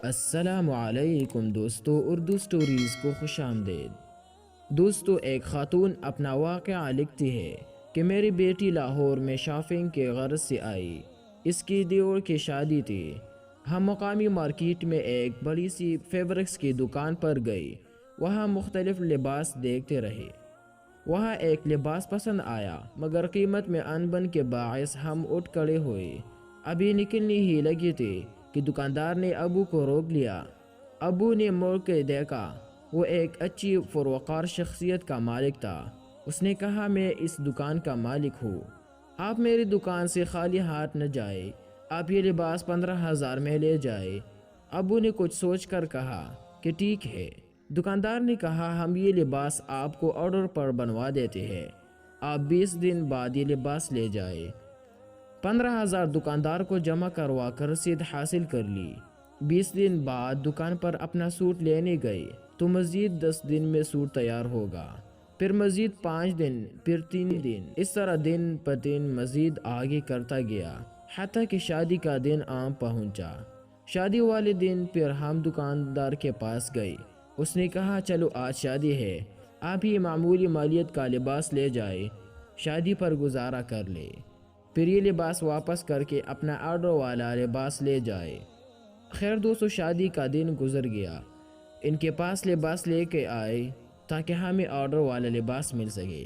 السلام علیکم دوستو، اردو سٹوریز کو خوش آمدید۔ دوستو، ایک خاتون اپنا واقعہ لکھتی ہے کہ میری بیٹی لاہور میں شاپنگ کے غرض سے آئی۔ اس کی دیور کی شادی تھی۔ ہم مقامی مارکیٹ میں ایک بڑی سی فیبرکس کی دکان پر گئی۔ وہاں مختلف لباس دیکھتے رہے۔ وہاں ایک لباس پسند آیا، مگر قیمت میں انبن کے باعث ہم اٹھ کھڑے ہوئے۔ ابھی نکلنی ہی لگی تھی کہ دکاندار نے ابو کو روک لیا۔ ابو نے مڑ کے دیکھا، وہ ایک اچھی پروقار شخصیت کا مالک تھا۔ اس نے کہا، میں اس دکان کا مالک ہوں، آپ میری دکان سے خالی ہاتھ نہ جائے، آپ یہ لباس 15,000 میں لے جائے۔ ابو نے کچھ سوچ کر کہا کہ ٹھیک ہے۔ دکاندار نے کہا، ہم یہ لباس آپ کو آرڈر پر بنوا دیتے ہیں، آپ 20 دن بعد یہ لباس لے جائے۔ 15,000 دکاندار کو جمع کروا کر رسید حاصل کر لی۔ 20 دن بعد دکان پر اپنا سوٹ لینے گئے تو مزید 10 دن میں سوٹ تیار ہوگا، پھر مزید 5 دن، پھر 3 دن، اس طرح دن پر دن مزید آگے کرتا گیا، حتیٰ کہ شادی کا دن پہنچا۔ شادی والے دن پھر ہم دکاندار کے پاس گئے۔ اس نے کہا، چلو آج شادی ہے، آپ ہی معمولی مالیت کا لباس لے جائے، شادی پر گزارا کر لے، پھر یہ لباس واپس کر کے اپنا آرڈر والا لباس لے جائے۔ خیر دوستو، شادی کا دن گزر گیا۔ ان کے پاس لباس لے کے آئے تاکہ ہمیں آرڈر والا لباس مل سکے۔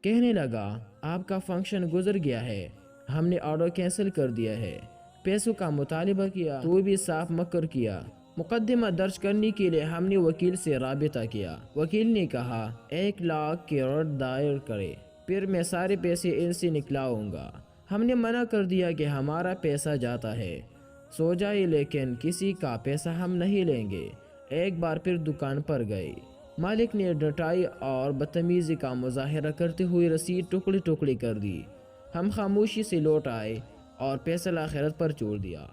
کہنے لگا، آپ کا فنکشن گزر گیا ہے، ہم نے آرڈر کینسل کر دیا ہے۔ پیسوں کا مطالبہ کیا تو بھی صاف مکر کیا۔ مقدمہ درج کرنے کے لیے ہم نے وکیل سے رابطہ کیا۔ وکیل نے کہا 1,00,000 کی رد دائر کرے، پھر میں سارے پیسے ان سے نکلاؤں گا۔ ہم نے منع کر دیا کہ ہمارا پیسہ جاتا ہے، سو جائے، لیکن کسی کا پیسہ ہم نہیں لیں گے۔ ایک بار پھر دکان پر گئے۔ مالک نے ڈٹائی اور بدتمیزی کا مظاہرہ کرتے ہوئے رسید ٹکڑے ٹکڑے کر دی۔ ہم خاموشی سے لوٹ آئے اور فیصلہ آخرت پر چھوڑ دیا۔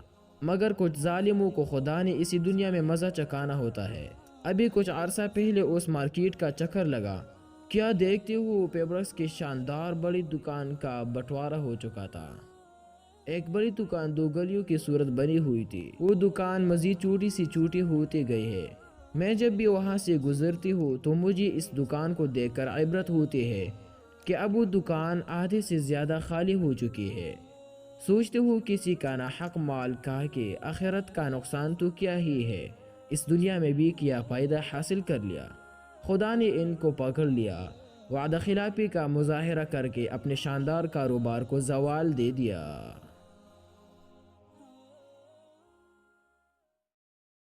مگر کچھ ظالموں کو خدا نے اسی دنیا میں مزہ چکانا ہوتا ہے۔ ابھی کچھ عرصہ پہلے اس مارکیٹ کا چکر لگا، کیا دیکھتے ہو فیبرکس کی شاندار بڑی دکان کا بٹوارہ ہو چکا تھا۔ ایک بڑی دکان 2 گلیوں کی صورت بنی ہوئی تھی۔ وہ دکان مزید چھوٹی سی چھوٹی ہوتی گئی ہے۔ میں جب بھی وہاں سے گزرتی ہوں تو مجھے اس دکان کو دیکھ کر عبرت ہوتی ہے کہ اب وہ دکان آدھے سے زیادہ خالی ہو چکی ہے۔ سوچتے ہو کسی کا ناحق مال کھا کے آخرت کا نقصان تو کیا ہی ہے، اس دنیا میں بھی کیا فائدہ حاصل کر لیا۔ خدا نے ان کو پکڑ لیا، وعدہ خلافی کا مظاہرہ کر کے اپنے شاندار کاروبار کو زوال دے دیا۔